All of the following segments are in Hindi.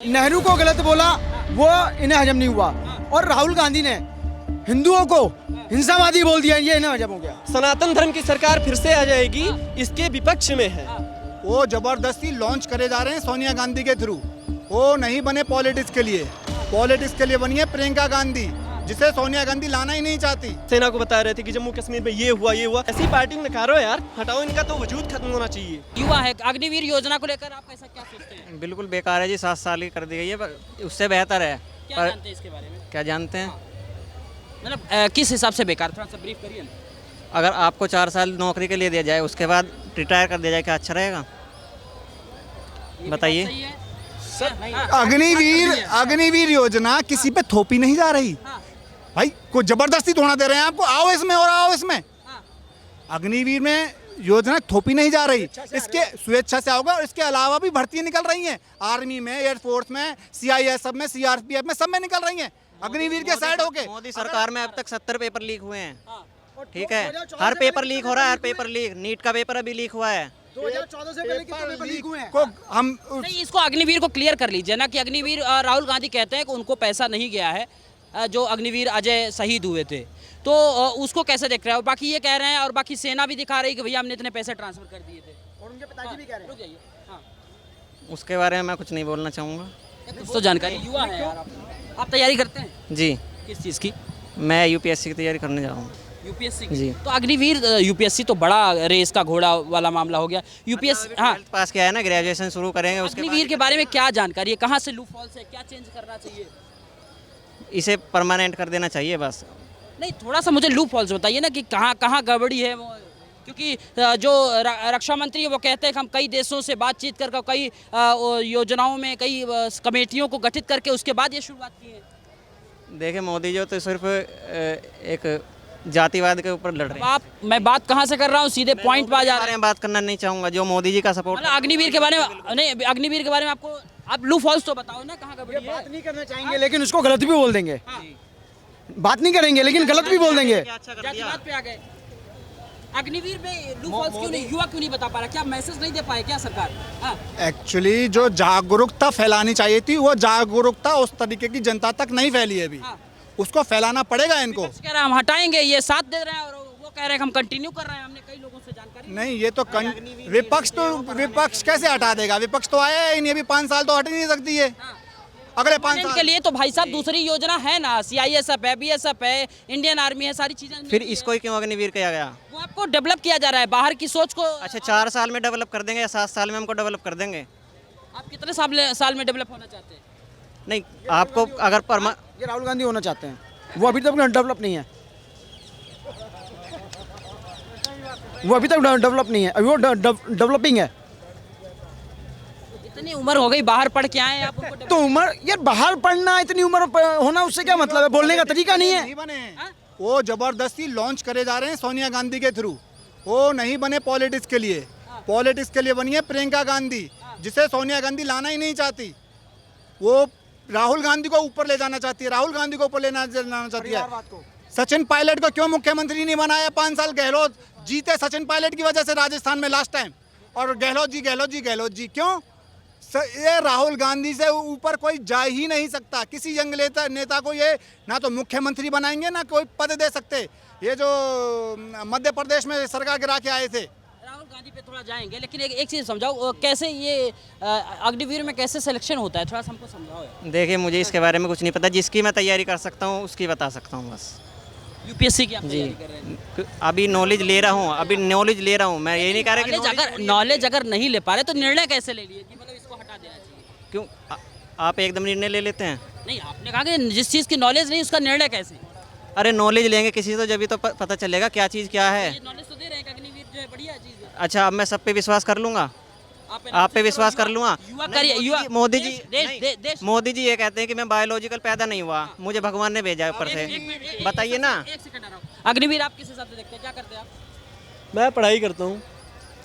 नेहरू को गलत बोला, वो इन्हें हजम नहीं हुआ। और राहुल गांधी ने हिंदुओं को हिंसावादी बोल दिया, ये इन्हें हजम हो गया। सनातन धर्म की सरकार फिर से आ जाएगी, इसके विपक्ष में है। वो जबरदस्ती लॉन्च करे जा रहे हैं सोनिया गांधी के थ्रू। वो नहीं बने पॉलिटिक्स के लिए बनी है प्रियंका गांधी, जिसे सोनिया गांधी लाना ही नहीं चाहती। सेना को बता रहे थे कि जम्मू कश्मीर में ये हुआ ऐसी पार्टी में नकारो यार, हटाओ इनका तो वजूद खत्म होना चाहिए। युवा है, अग्निवीर योजना को लेकर आप ऐसा क्या सोचते हैं? बिल्कुल बेकार है जी, 7 साल की कर दी गई है, पर उससे बेहतर है। क्या जानते हैं इसके बारे में? क्या जानते हैं? मतलब किस हिसाब से बेकार, थोड़ा सा ब्रीफ करिए ना। अगर आपको 4 साल नौकरी के लिए दिया जाए, उसके बाद रिटायर कर दिया जाए, क्या अच्छा रहेगा? बताइए। सही है? अग्निवीर योजना किसी पे थोपी नहीं जा रही भाई, कोई जबरदस्ती थोड़ा दे रहे हैं आपको, आओ इसमें और आओ इसमें। अग्निवीर में योजना थोपी नहीं जा रही, इसके स्वेच्छा से होगा। और इसके अलावा भी भर्तियां निकल रही हैं, आर्मी में, एयरफोर्स में, CISF में, CRPF में, सब में निकल रही हैं अग्निवीर के साइड होके। मोदी सरकार में अब तक 70 पेपर लीक हुए हैं, ठीक है? हर पेपर लीक हो रहा है, हर पेपर लीक। नीट का पेपर अभी लीक हुआ है। 2014 से पहले कितने पेपर लीक हुए हैं? को हम नहीं, इसको अग्निवीर को क्लियर कर लीजिए ना कि अग्निवीर राहुल गांधी कहते हैं कि उनको पैसा नहीं गया है, जो अग्निवीर अजय शहीद हुए थे, तो उसको कैसे देख रहे हो? बाकी ये कह रहे हैं और बाकी सेना भी दिखा रही है कि भैया हमने इतने पैसे ट्रांसफर कर दिए थे, और उनके पिताजी भी कह रहे हैं। रुक जाइए। हाँ, उसके बारे में मैं कुछ नहीं बोलना चाहूँगा कुछ तो जानकारी। युवा है यार आप तैयारी करते हैं जी। किस चीज़ की? मैं UPSC की तैयारी करने जा रहा हूँ। UPSC जी। तो अग्निवीर UPSC तो बड़ा रेस का घोड़ा वाला मामला हो गया। UPSC, हाँ, 12th पास किया है ना, ग्रेजुएशन शुरू करेंगे उसके अग्निवीर के बारे में क्या जानकारी है? कहाँ से लूप हॉल्स है, क्या चेंज करना चाहिए? इसे परमानेंट कर देना चाहिए बस। नहीं, थोड़ा सा मुझे लूप हॉल्स बताइए ना कि कहाँ कहाँ गड़बड़ी है वो, क्योंकि जो रक्षा मंत्री है वो कहते हैं कि हम कई देशों से बातचीत कर कई योजनाओं में कई कमेटियों को गठित करके उसके बाद ये शुरुआत की है। देखिए, मोदी जो तो सिर्फ एक जातिवाद के ऊपर लड़ रहे हैं। मैं बात कहाँ से कर रहा हूँ, सीधे पॉइंट पर आ जा रहे बारे हैं। में बात करना नहीं चाहूँगा, जो मोदी जी का सपोर्ट। मतलब अग्निवीर के बारे में नहीं, अग्निवीर के बारे में आपको आप लूप हॉल्स तो बताओ ना, कहाँ गड़बड़ी है? बात नहीं करना चाहेंगे, लेकिन उसको गलत भी बोल देंगे। बात नहीं करेंगे, लेकिन गलत भी बोल देंगे। जातिवाद पे आ गए। अग्निवीर में लूप हॉल्स क्यों नहीं, युवा क्यों नहीं बता पा रहा? क्या मैसेज नहीं दे पाए क्या सरकार? हाँ। एक्चुअली जो जागरूकता फैलानी चाहिए थी, वो जागरूकता उस तरीके की जनता तक नहीं फैली है अभी। उसको फैलाना पड़ेगा इनको। कह रहे हैं हम हटाएंगे, ये साथ दे रहे हैं, और वो कह रहे हैं हम कंटिन्यू कर रहे हैं। हमने कई लोगों से जानकारी नहीं, ये तो विपक्ष कैसे हटा देगा? विपक्ष तो आया ही नहीं, अभी 5 साल तो हट ही नहीं सकती है। अगले 5 साल के लिए तो भाई साहब दूसरी योजना है ना, CISF है, BSF है, इंडियन आर्मी है, सारी चीजें। फिर इसको ही क्यों अग्निवीर किया गया? वो आपको डेवलप किया जा रहा है, बाहर की सोच को। अच्छा, 4 साल में डेवलप कर देंगे या 7 साल में हमको डेवलप कर देंगे? आप कितने साल में डेवलप होना चाहते हैं? नहीं, आपको अगर ये राहुल गांधी होना चाहते हैं, वो अभी तक डेवलप नहीं है। वो अभी तक डेवलप नहीं है, अभी वो डेवलपिंग है। इतनी उम्र हो गई, बाहर पढ़ के आए आप, उनको तो उम्र, यार बाहर पढ़ना, इतनी उम्र होना, उससे क्या मतलब है? बोलने का तरीका नहीं है। नहीं बने हैं। वो जबरदस्ती लॉन्च करे जा रहे हैं सोनिया गांधी के थ्रू। वो नहीं बने पॉलिटिक्स के लिए बनी है प्रियंका गांधी, जिसे सोनिया गांधी लाना ही नहीं चाहती। वो राहुल गांधी को ऊपर ले जाना चाहती है, राहुल गांधी को ऊपर लाना चाहती है। सचिन पायलट को क्यों मुख्यमंत्री नहीं बनाया 5 साल? गहलोत जीते सचिन पायलट की वजह से राजस्थान में लास्ट टाइम, और गहलोत जी क्यों? ये राहुल गांधी से ऊपर कोई जा ही नहीं सकता। किसी यंग नेता को ये ना तो मुख्यमंत्री बनाएंगे, ना कोई पद दे सकते। ये जो मध्य प्रदेश में सरकार गिरा के आए थे, राहुल गांधी पे थोड़ा जाएंगे, लेकिन एक चीज़ समझाओ, कैसे ये अग्निवीर में कैसे सिलेक्शन होता है, थोड़ा सा हमको समझाओ। देखिए, मुझे इसके बारे में कुछ नहीं पता। जिसकी मैं तैयारी कर सकता हूँ उसकी बता सकता हूँ बस। UPSC की आप जी, तैयारी कर रहे हैं? अभी नॉलेज ले रहा हूँ, मैं यही नहीं कह रहा कि नॉलेज अगर नहीं ले पा रहे तो निर्णय कैसे ले लिए कि मतलब इसको हटा देना चाहिए? क्यों आप एकदम निर्णय ले लेते हैं? नहीं, आपने कहा कि जिस चीज़ की नॉलेज नहीं उसका निर्णय कैसे? अरे नॉलेज लेंगे किसी से तो जब तो पता चलेगा क्या चीज़ क्या है। ये नॉलेज तो दे रहे हैं कि अग्निवीर जो है बढ़िया चीज़ है। अच्छा, अब मैं सब पे विश्वास कर लूँगा? आप पे विश्वास कर लूँगा? मोदी जी ये कहते हैं कि मैं बायोलॉजिकल पैदा नहीं हुआ, मुझे भगवान ने भेजा ऊपर से। बताइए ना। एक सेकंड आ रहा हूं। अग्निवीर आप किस हिसाब से देखते हैं, क्या करते हैं आप? मैं पढ़ाई करता हूँ।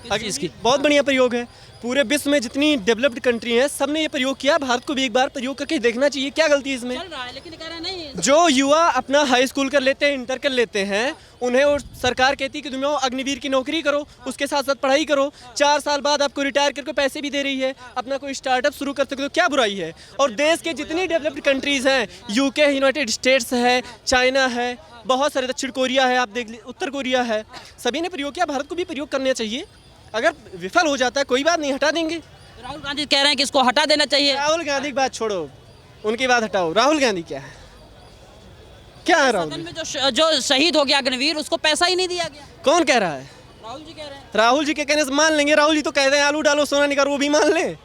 किस चीज़ की? बहुत बढ़िया प्रयोग है। पूरे विश्व में जितनी डेवलप्ड कंट्री है, सबने ये प्रयोग किया। भारत को भी एक बार प्रयोग करके देखना चाहिए, क्या गलती है इसमें? चल रहा है, लेकिन कह रहे हैं नहीं। जो युवा अपना हाई स्कूल कर लेते हैं, इंटर कर लेते हैं, उन्हें और सरकार कहती है कि तुम अग्निवीर की नौकरी करो, उसके साथ साथ पढ़ाई करो, 4 साल बाद आपको रिटायर करके पैसे भी दे रही है, अपना कोई स्टार्टअप शुरू कर सकते हो, क्या बुराई है। और देश के जितनी डेवलप्ड कंट्रीज़ हैं, यूके, यूनाइटेड स्टेट्स है, चाइना है, बहुत सारे, दक्षिण कोरिया है, आप देख लीजिए, उत्तर कोरिया है, सभी ने प्रयोग किया, भारत को भी प्रयोग करना चाहिए। अगर विफल हो जाता है कोई बात नहीं, हटा देंगे। राहुल गांधी कह रहे हैं कि इसको हटा देना चाहिए। राहुल गांधी की बात छोड़ो, उनकी बात हटाओ। राहुल गांधी क्या है, क्या है राहुल? सदन में जो शहीद हो गया अग्निवीर, उसको पैसा ही नहीं दिया गया। कौन कह रहा है? राहुल जी कह रहे हैं। राहुल जी के कहने से मान लेंगे। राहुल जी तो कहते हैं आलू डालो सोना निकालो, वो भी मान ले।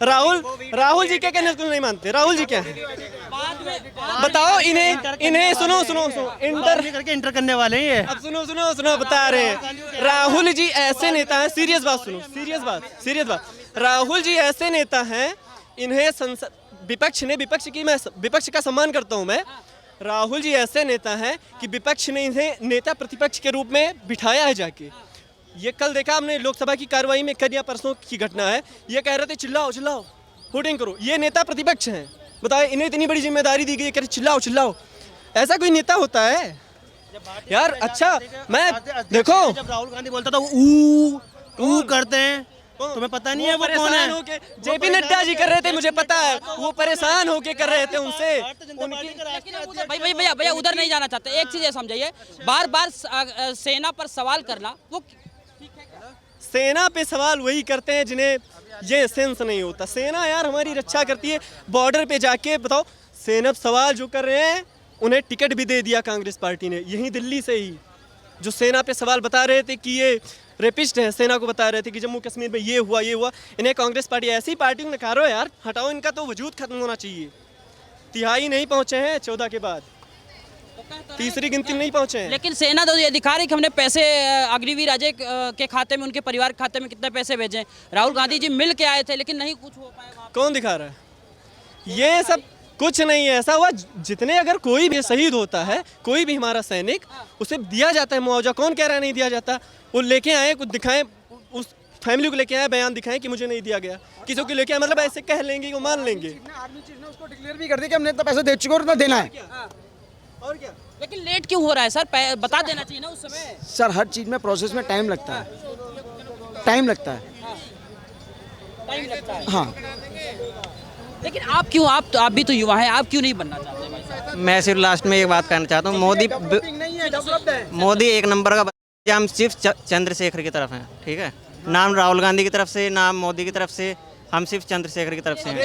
राहुल जी के कहने से नहीं मानते। राहुल जी क्या है बताओ इन्हें सुनो इंटर करने वाले हैं ये। अब सुनो बता रहे हैं। राहुल जी ऐसे नेता हैं, सीरियस बात सुनो, सीरियस बात। राहुल जी ऐसे नेता हैं, इन्हें विपक्ष का सम्मान करता हूं मैं। राहुल जी ऐसे नेता हैं कि विपक्ष ने इन्हें नेता प्रतिपक्ष के रूप में बिठाया है जाके। ये कल देखा हमने लोकसभा की कार्रवाई में, कल या परसों की घटना है, ये कह रहे थे चिल्लाओ होर्डिंग करो। ये नेता प्रतिपक्ष हैं, बताए इन्हें इतनी बड़ी जिम्मेदारी दी गई, कह रहे चिल्लाओ। ऐसा कोई नेता होता है यार? अच्छा मैं देखो, जब राहुल गांधी बोलता था ऊ करते हैं, तुम्हें पता नहीं है वो कौन है? जेपी नड्डा जी कर रहे थे, मुझे पता है, वो परेशान होके कर रहे थे उनसे। भैया उधर नहीं जाना चाहते। एक चीज समझाइए, बार सेना पर सवाल करना वो सेना पे सवाल वही करते हैं जिन्हें ये सेंस नहीं होता। सेना यार हमारी रक्षा करती है, बॉर्डर पे जाके बताओ। सेना सवाल जो कर रहे हैं, उन्हें टिकट भी दे दिया कांग्रेस पार्टी ने, यहीं दिल्ली से ही। जो सेना पे सवाल बता रहे थे कि ये रेपिस्ट है, सेना को बता रहे थे कि जम्मू कश्मीर में ये हुआ। इन्हें कांग्रेस पार्टी, ऐसी पार्टी में नकारो यार, हटाओ, इनका तो वजूद खत्म होना चाहिए। तिहाई नहीं पहुंचे हैं 14 के बाद, तीसरी गिनती नहीं पहुंचे हैं। लेकिन सेना तो ये दिखा रही कि हमने पैसे अग्निवीर अजय के खाते में, उनके परिवार के खाते में कितने पैसे भेजे। राहुल गांधी जी मिल के आए थे, लेकिन नहीं कुछ हो पाया। कौन दिखा रहा है? ये सब कुछ नहीं है। ऐसा हुआ जितने, अगर कोई भी शहीद होता है, कोई भी हमारा सैनिक, उसे दिया जाता है मुआवजा। कौन कह रहा है नहीं दिया जाता? वो लेके आए, कुछ दिखाएं, उस फैमिली को लेके आए, बयान दिखाएं कि मुझे नहीं दिया गया। किसी को लेके आए, मतलब ऐसे कह लेंगे, वो मान लेंगे। आर्मी चीफ ने उसको डिक्लेयर भी कर दिया कि हमने इतना पैसा दे चुके और इतना देना है। और क्या? लेकिन लेट क्यों हो रहा है सर? बता देना चाहिए ना उस समय। सर हर चीज में प्रोसेस में टाइम लगता है, टाइम लगता है। हाँ, लेकिन आप क्यों, आप भी तो युवा हैं, आप क्यों नहीं बनना चाहते भाई साहब? मैं सिर्फ लास्ट में एक बात कहना चाहता हूँ। मोदी एक नंबर का बच्चा, हम सिर्फ चंद्रशेखर की तरफ हैं, ठीक है? नाम राहुल गांधी की तरफ से, नाम मोदी की तरफ से, हम सिर्फ चंद्रशेखर की तरफ से हैं।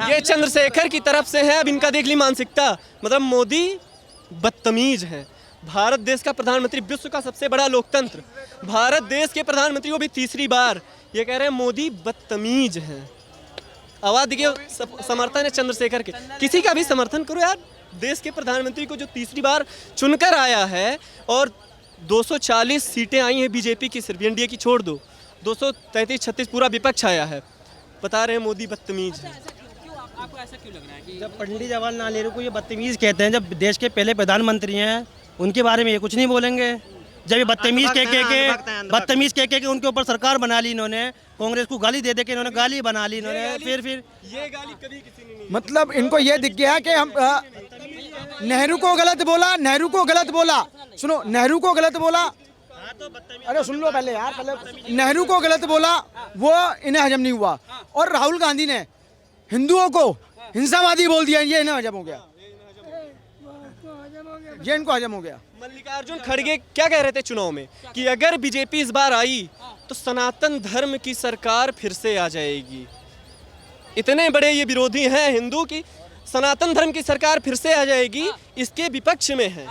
ये चंद्रशेखर की तरफ से है। अब इनका देख ली मानसिकता, मतलब मोदी बदतमीज है। भारत देश का प्रधानमंत्री, विश्व का सबसे बड़ा लोकतंत्र, भारत देश के प्रधानमंत्री को भी तीसरी बार ये कह रहे हैं मोदी बदतमीज है। आवाज देखिए, समर्थन है चंद्रशेखर के। किसी का भी समर्थन करो यार। देश के प्रधानमंत्री को जो तीसरी बार चुनकर आया है, और 240 सीटें आई हैं बीजेपी की, सिर्फ एनडीए की छोड़ दो, 233-36 पूरा विपक्ष आया है। बता रहे हैं मोदी बदतमीज है। आपको ऐसा क्यों लग रहा है कि जब पंडित जवाहरलाल नेहरू को ये बदतमीज कहते हैं, जब देश के पहले प्रधानमंत्री हैं, उनके बारे में ये कुछ नहीं बोलेंगे? जब ये बदतमीज कह के उनके ऊपर सरकार बना ली इन्होंने, कांग्रेस को गाली दे के इन्होंने गाली बना ली इन्होंने। फिर ये गाली कभी किसी ने नहीं, मतलब इनको ये दिख गया कि हम नेहरू को गलत बोला। सुनो, नेहरू को गलत बोला। अरे सुन लो पहले यार, पहले नेहरू को गलत बोला, वो इन्हें हजम नहीं हुआ। और राहुल गांधी ने हिंदुओं को हिंसावादी बोल दिया, ये इन्हें हजम हो गया, ये इनको हजम हो गया। मल्लिकार्जुन खड़गे क्या कह रहे थे चुनाव में कि अगर बीजेपी इस बार आई तो सनातन धर्म की सरकार फिर से आ जाएगी। इतने बड़े ये विरोधी हैं हिंदू की, सनातन धर्म की सरकार फिर से आ जाएगी, इसके विपक्ष में है।